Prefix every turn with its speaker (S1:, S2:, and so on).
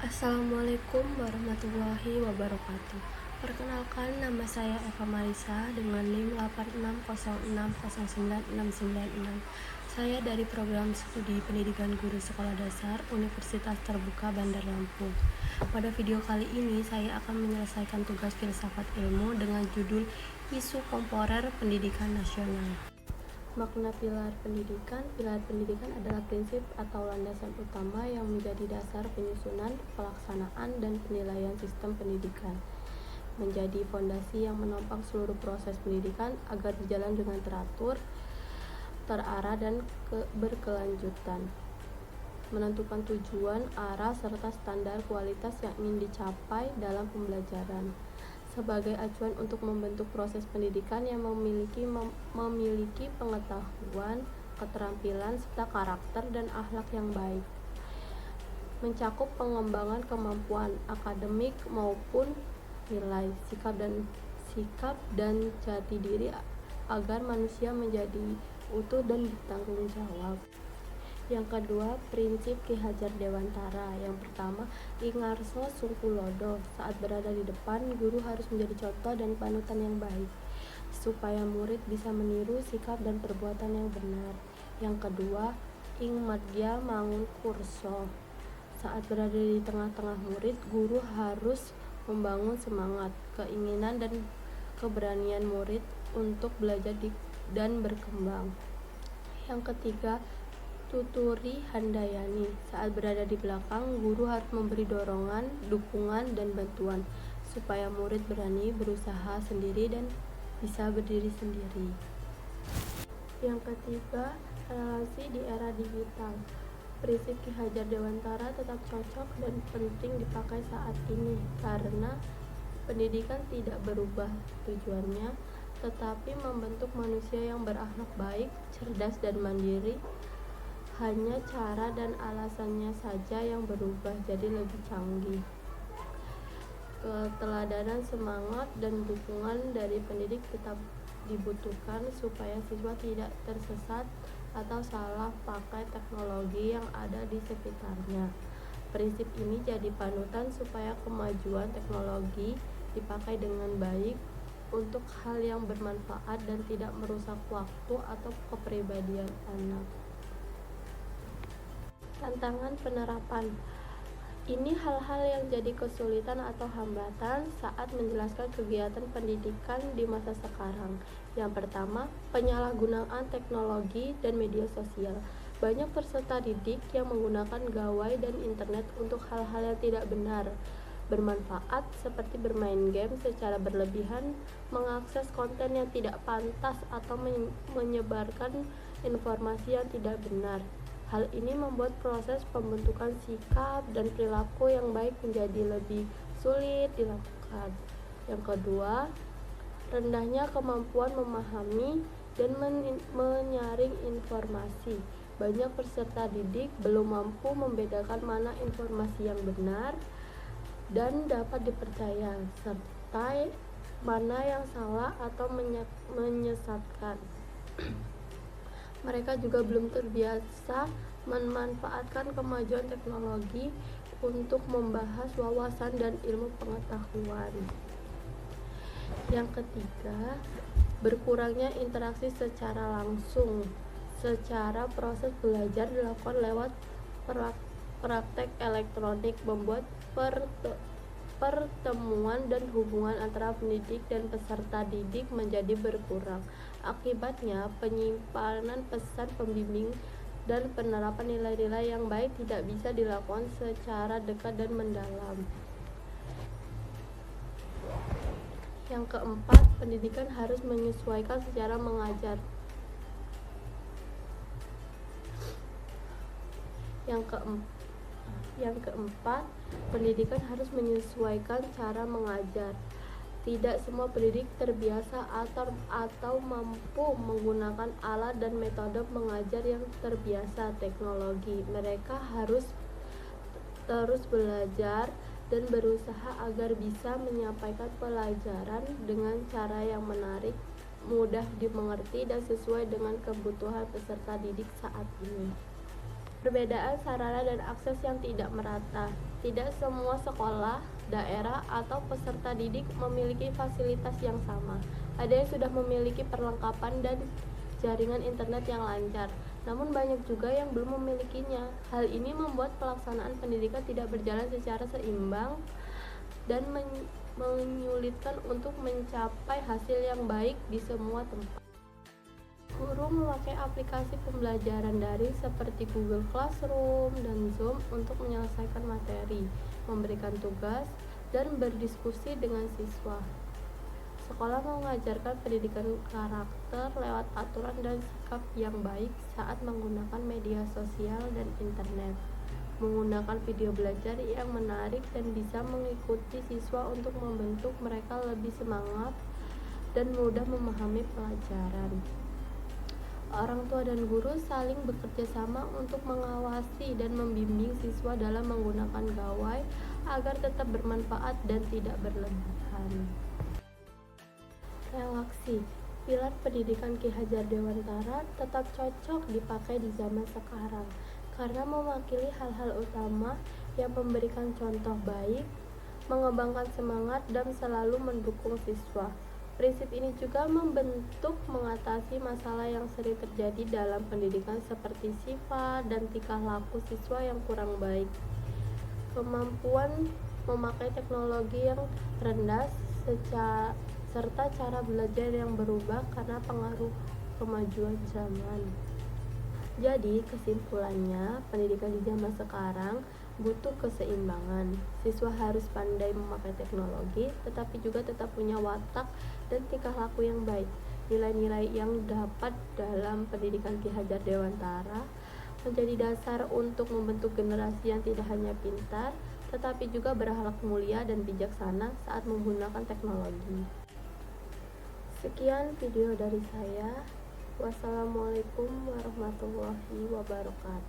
S1: Assalamualaikum warahmatullahi wabarakatuh. Perkenalkan, nama saya Eva Marisa dengan NIM 8606096696. Saya dari program studi pendidikan guru sekolah dasar Universitas Terbuka Bandar Lampung. Pada video kali ini saya akan menyelesaikan tugas filsafat ilmu dengan judul Isu Kontemporer Pendidikan Nasional. Makna pilar pendidikan adalah prinsip atau landasan utama yang menjadi dasar penyusunan, pelaksanaan, dan penilaian sistem pendidikan. Menjadi fondasi yang menopang seluruh proses pendidikan agar berjalan dengan teratur, terarah, dan berkelanjutan. Menentukan tujuan, arah, serta standar kualitas yang ingin dicapai dalam pembelajaran sebagai acuan untuk membentuk proses pendidikan yang memiliki pengetahuan, keterampilan, serta karakter dan akhlak yang baik. Mencakup pengembangan kemampuan akademik maupun nilai, sikap dan jati diri agar manusia menjadi utuh dan bertanggung jawab. Yang kedua, prinsip Ki Hajar Dewantara. Yang pertama, Ingarso Sungkulodo. Saat berada di depan, guru harus menjadi contoh dan panutan yang baik, supaya murid bisa meniru sikap dan perbuatan yang benar. Yang kedua, Ing Madya Mangunkurso. Saat berada di tengah-tengah murid, guru harus membangun semangat, keinginan, dan keberanian murid untuk belajar dan berkembang. Yang ketiga, Tuturi Handayani. Saat berada di belakang, guru harus memberi dorongan, dukungan, dan bantuan supaya murid berani berusaha sendiri dan bisa berdiri sendiri. Yang ketiga, relasi di era digital. Prinsip Ki Hajar Dewantara tetap cocok dan penting dipakai saat ini karena pendidikan tidak berubah tujuannya, tetapi membentuk manusia yang berakhlak baik, cerdas, dan mandiri. Hanya cara dan alasannya saja yang berubah jadi lebih canggih. Keteladanan, semangat, dan dukungan dari pendidik tetap dibutuhkan supaya siswa tidak tersesat atau salah pakai teknologi yang ada di sekitarnya. Prinsip ini jadi panutan supaya kemajuan teknologi dipakai dengan baik untuk hal yang bermanfaat dan tidak merusak waktu atau kepribadian anak. Tantangan penerapan. Ini hal-hal yang jadi kesulitan atau hambatan saat menjelaskan kegiatan pendidikan di masa sekarang. Yang pertama, penyalahgunaan teknologi dan media sosial. Banyak peserta didik yang menggunakan gawai dan internet untuk hal-hal yang tidak benar, bermanfaat seperti bermain game secara berlebihan, mengakses konten yang tidak pantas, atau menyebarkan informasi yang tidak benar. Hal ini membuat proses pembentukan sikap dan perilaku yang baik menjadi lebih sulit dilakukan. Yang kedua, rendahnya kemampuan memahami dan menyaring informasi. Banyak peserta didik belum mampu membedakan mana informasi yang benar dan dapat dipercaya, serta mana yang salah atau menyesatkan. Mereka juga belum terbiasa memanfaatkan kemajuan teknologi untuk membahas wawasan dan ilmu pengetahuan. Yang ketiga, berkurangnya interaksi secara langsung. Secara proses belajar dilakukan lewat praktek elektronik, membuat pertemuan dan hubungan antara pendidik dan peserta didik menjadi berkurang. Akibatnya, penyimpanan pesan pembimbing dan penerapan nilai-nilai yang baik tidak bisa dilakukan secara dekat dan mendalam. Yang keempat, pendidikan harus menyesuaikan secara mengajar. Yang keempat, pendidikan harus menyesuaikan cara mengajar. Tidak semua pendidik terbiasa atau mampu menggunakan alat dan metode mengajar yang terbiasa teknologi. Mereka harus terus belajar dan berusaha agar bisa menyampaikan pelajaran dengan cara yang menarik, mudah dimengerti, dan sesuai dengan kebutuhan peserta didik saat ini. Perbedaan sarana dan akses yang tidak merata. Tidak semua sekolah, daerah, atau peserta didik memiliki fasilitas yang sama. Ada yang sudah memiliki perlengkapan dan jaringan internet yang lancar, namun banyak juga yang belum memilikinya. Hal ini membuat pelaksanaan pendidikan tidak berjalan secara seimbang dan menyulitkan untuk mencapai hasil yang baik di semua tempat. Guru memakai aplikasi pembelajaran daring seperti Google Classroom dan Zoom untuk menyelesaikan materi, memberikan tugas, dan berdiskusi dengan siswa. Sekolah mengajarkan pendidikan karakter lewat aturan dan sikap yang baik saat menggunakan media sosial dan internet, menggunakan video belajar yang menarik dan bisa mengikuti siswa untuk membentuk mereka lebih semangat dan mudah memahami pelajaran. Orang tua dan guru saling bekerja sama untuk mengawasi dan membimbing siswa dalam menggunakan gawai agar tetap bermanfaat dan tidak berlebihan. Relaksi, pilar pendidikan Ki Hajar Dewantara tetap cocok dipakai di zaman sekarang karena mewakili hal-hal utama yang memberikan contoh baik, mengembangkan semangat, dan selalu mendukung siswa. Prinsip ini juga membentuk mengatasi masalah yang sering terjadi dalam pendidikan seperti sifat dan tingkah laku siswa yang kurang baik. Kemampuan memakai teknologi yang rendah serta cara belajar yang berubah karena pengaruh kemajuan zaman. Jadi, kesimpulannya, pendidikan di zaman sekarang butuh keseimbangan. Siswa harus pandai memakai teknologi, tetapi juga tetap punya watak dan tingkah laku yang baik. Nilai-nilai yang dapat dalam pendidikan Ki Hajar Dewantara menjadi dasar untuk membentuk generasi yang tidak hanya pintar, tetapi juga berakhlak mulia dan bijaksana saat menggunakan teknologi. Sekian video dari saya. Wassalamualaikum warahmatullahi wabarakatuh.